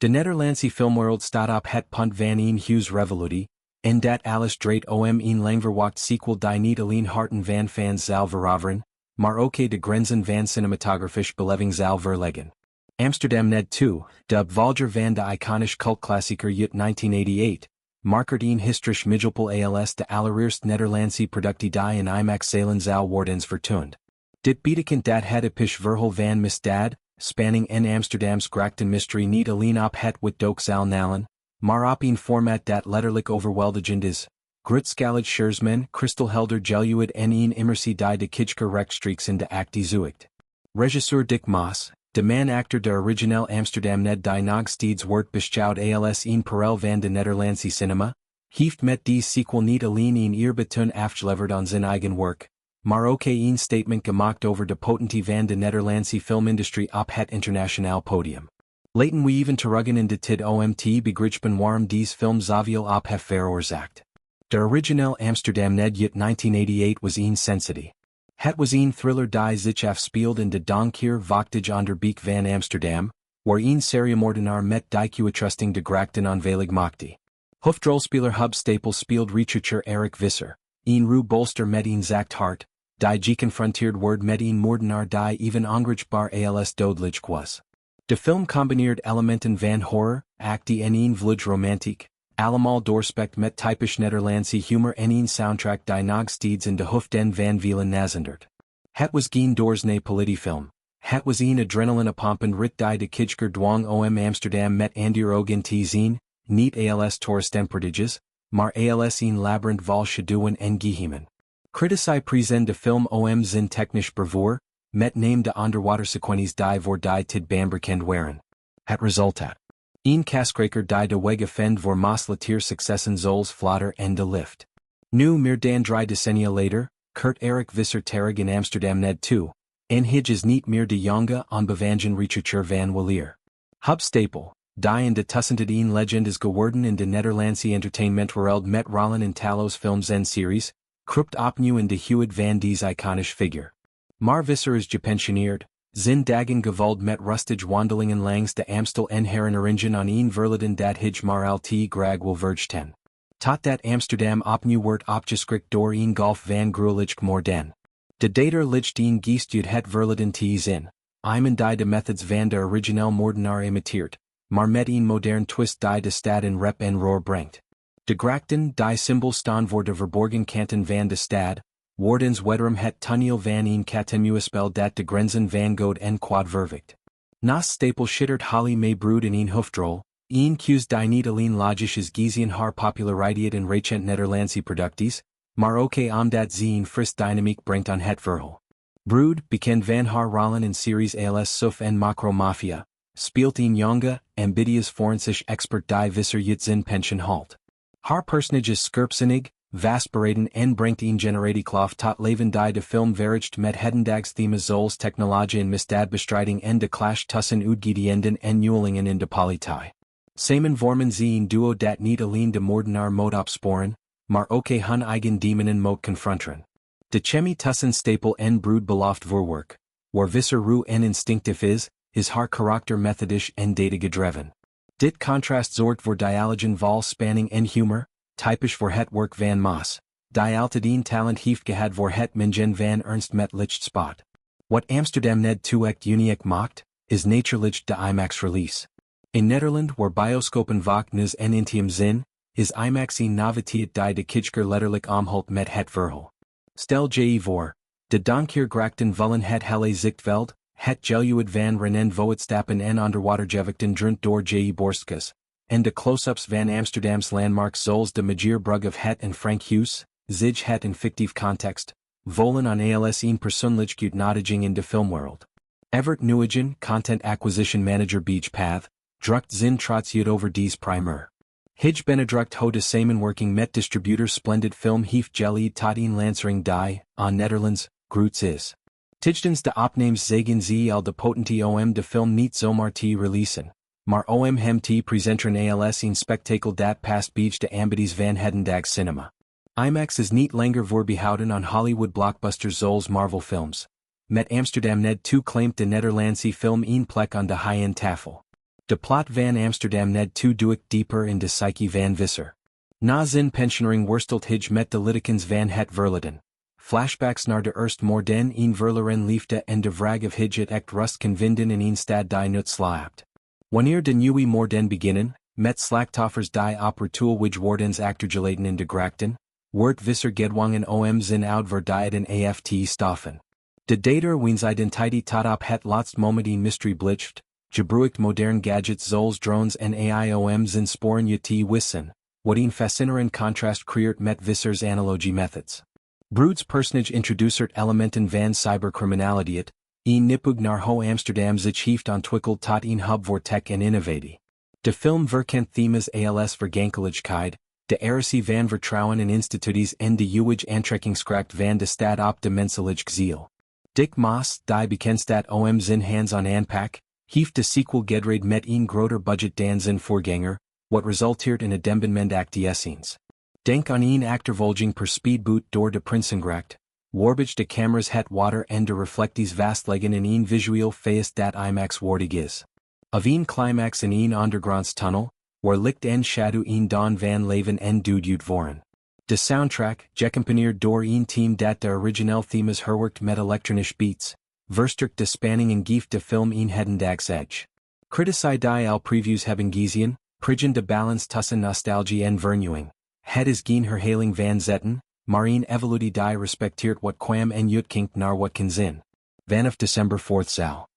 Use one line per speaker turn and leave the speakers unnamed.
De Nederlandse filmwereld staat op het punt van een huis revolutie, en dat alles draait om een langverwacht sequel die niet alleen harten van fans zal veroveren, maar ook de grenzen van cinematografisch beleving zal verleggen. Amsterdamned II, de opvolger van de iconische cultklassieker uit 1988, markeert een historisch middelpunt als de allereerste Nederlandse productie die in IMAX zalen zal worden vertoond. Dit betekent dat het episch verhaal van misdaad, spanning en Amsterdams grachten mystery niet alleen op het witdoek zal nalen, maar op een format dat letterlijk overweldigend is. Grootschalig scheersmen, kristalhelder geluid en een immersie die de kitschker rechtstreeks in de actie zoekt. Regisseur Dick Maas, de man-actor de original Amsterdamned die nog steeds wordt beschouwd als een parel van de Nederlandse cinema, heeft met die sequel niet alleen een eerbetoon afgeleverd aan zijn eigen werk, maar ook een statement gemaakt over de potentie van de Nederlandse filmindustrie op het internationaal podium. Laten we even teruggaan in de tid om te begrijpen waarom deze film zoveel op heeft veroorzaakt. De original Amsterdamned uit 1988 was een sensatie. Het was een thriller die zich afspeelde in de donkere vochtige onderbeek van Amsterdam, waar een seriemoordenaar met die trusting de grachten aanwezig maakte. Hoofdrolspeler Hub Staples speelt rechercher Erik Visser, een ruw bolster met een zacht hart, die geconfronteerd wordt met een moordenaar die even ongrijpbaar als dodelijk was. De film combineert elementen van horror, actie en een vlug romantiek, allemaal doorspekt met typisch Nederlandse humor en een soundtrack die nog steeds in de hoofden van velen nazendert. Het was geen doorsnee politiefilm. Het was een adrenaline-pompend rit die de kitschker dwang om Amsterdam met anderogen te zien, niet als toeristenprodigies, maar als een labyrinth vol schaduwen en geheimen. Critici present de film om zijn technisch bravoure, met name de onderwatersequenties die voor die tid bekend waren. Het resultaat. Een kaskraker die de weg vindt voor maslatier successen zoals Vlotter en de Lift. Nu meer dan 3 decennia later, keert Erik Visser terug in Amsterdamned II, en hij is niet meer de jonge, onbevangen rechercher van weleer. Hub Staple, die in de tussentijd een legend is geworden in de Nederlandse entertainmentwereld met rollen in talloze films en series, kruipt opnieuw in de huid van deze iconische figure. Maar Visser is gepensioneerd, zijn dagen gevuld met rustige wandelingen langs de Amstel en herinneringen aan een verleden dat hij maar al te graag wil vergeten. Tot dat Amsterdam opnieuw wordt opgeschrikt door een golf van gruwelijk moorden. De dader ligt een geest uit het verleden te zien, iemand die de methods van de original moordenaar imiteert, maar met een modern twist die de stad in rep en roer brengt. De grachten die symbool staan voor de verborgen kanten van de stad, wordens wederom het toneel van een katemuespel dat de grenzen van God en quad vervicht. Naast Staple schittert Holly May Brood in een hoofdrol, een keus die niet alleen logisch is gezien haar populariteit in recent Nederlandse producties, maar ook omdat ze een fris dynamiek brengt aan het verhaal. Brood, bekend van haar rollen in series als Suf en Macro Mafia, speelt een jonge, ambitious forensic expert die Visser uit zijn pension haalt. Haar personage is scherpzinnig, vastberaden en brengt een generatiekloof tot leven die de film verricht met hedendags themes zoals technologie en misdaadbestrijding en de clash tussen uitgedienden en nieuwelingen in de politie. Samen vormen ze een duo dat niet alleen de moordenaar moet opsporen, maar ook hun eigen demonen moet confronteren. De chemie tussen Staple en Brood belooft voorwerk, waar Visser ruw en instinctief is haar karakter methodisch en data-gedreven. Dit contrast zorgt voor dialogen vol spanning en humor, typisch voor het werk van Maas, die altijd een talent heeft gehad voor het mengen van ernst met licht spot. Wat Amsterdamned II echt uniek maakt, is natuurlijk de IMAX release. In Nederland waar bioscopen vaak nieuws en intiem zijn, is IMAX een noviteit die de kitschker letterlijk omhult met het verhaal. Stel je voor, de donker grachten vullen het hele zichtveld, het geluid van Rennen Voetstappen en onderwatergewichten drunt door je borstkas, en de close-ups van Amsterdams landmarks zoals de Magierbrug of het en Frank Hughes, zich het in fictief context, volen aan als een persoonlijke uitnodiging in de filmwereld. Evert Nieuwegen, Content Acquisition Manager Beach Path, drukt zin trots uit over deze primeur. Hij benedrukt ho de samenwerking met distributor Splendid Film heeft geleid tot een lancering die, aan Nederlands, groots is. Tijdens de opnames zeggen ze al de potentie om de film niet zomaar te releasen, maar om hem te presenteren als een spektakel dat past bij de ambities van hedendags cinema. IMAX is niet langer voorbehouden aan Hollywood blockbusters zoals Marvel films. Met Amsterdamned II claimt de Nederlandse film een plek aan de high-end tafel. De plot van Amsterdamned II duik dieper in de psyche van Visser. Na zin pensionering worstelt hij met de litikens van het verleden. Flashbacks naar de eerst moorden een verloren liefde en de vraag of hij het echt rust kan vinden in een stad die niet slaapt. Wanneer de nieuwe moorden beginnen, met slachtoffers die opportuelwij wordens achtergelaten in de grachten, wordt Visser gedwongen om zijn oud verdijen aft stoffen. De dader wiens identiteit tot op het laatst moment in mystery blijft, gebruikt modern gadgets zoals drones en AI zijn sporen te wissen, wat een fascinerend contrast creëert met Visser's analogie methods. Brood's personage introducert elementen van cybercriminaliteit, een nipug naar ho Amsterdam zich heeft ontwikkeld tot een hub voor tech en innovatie. De film verkent themes als vergankelijkheid, de erosie van vertrouwen in instituties en de eeuwige aantrekkingskracht van de stad op de menselijk ziel. Dick Moss, die bekend staat om zijn hands-on aanpak, heeft de sequel gedraaid met een groter budget dan zijn voorganger, wat resulteert in adembement actiescenes. Denk aan een achtervolging per speedboot door de Prinsengracht, waarbij de cameras het water en de reflecties vastleggen in een visueel feest dat IMAX waardig is. Of een climax in een ondergrondstunnel, waar licht en schaduw een don van leven en dood uitvoeren. De soundtrack, gecomponeerd door een team dat de original themes herwerkt met elektronische beats, versterkt de spanning en geeft de film een hedendags edge. Critici die al previews hebben gezien, prijzen de balance tussen nostalgie en vernieuwing. Het is geen herhaling van zetten, maar een evolutie die respecteert wat kwam en uitkinkt naar wat kan zijn. Vanaf December 4th zal.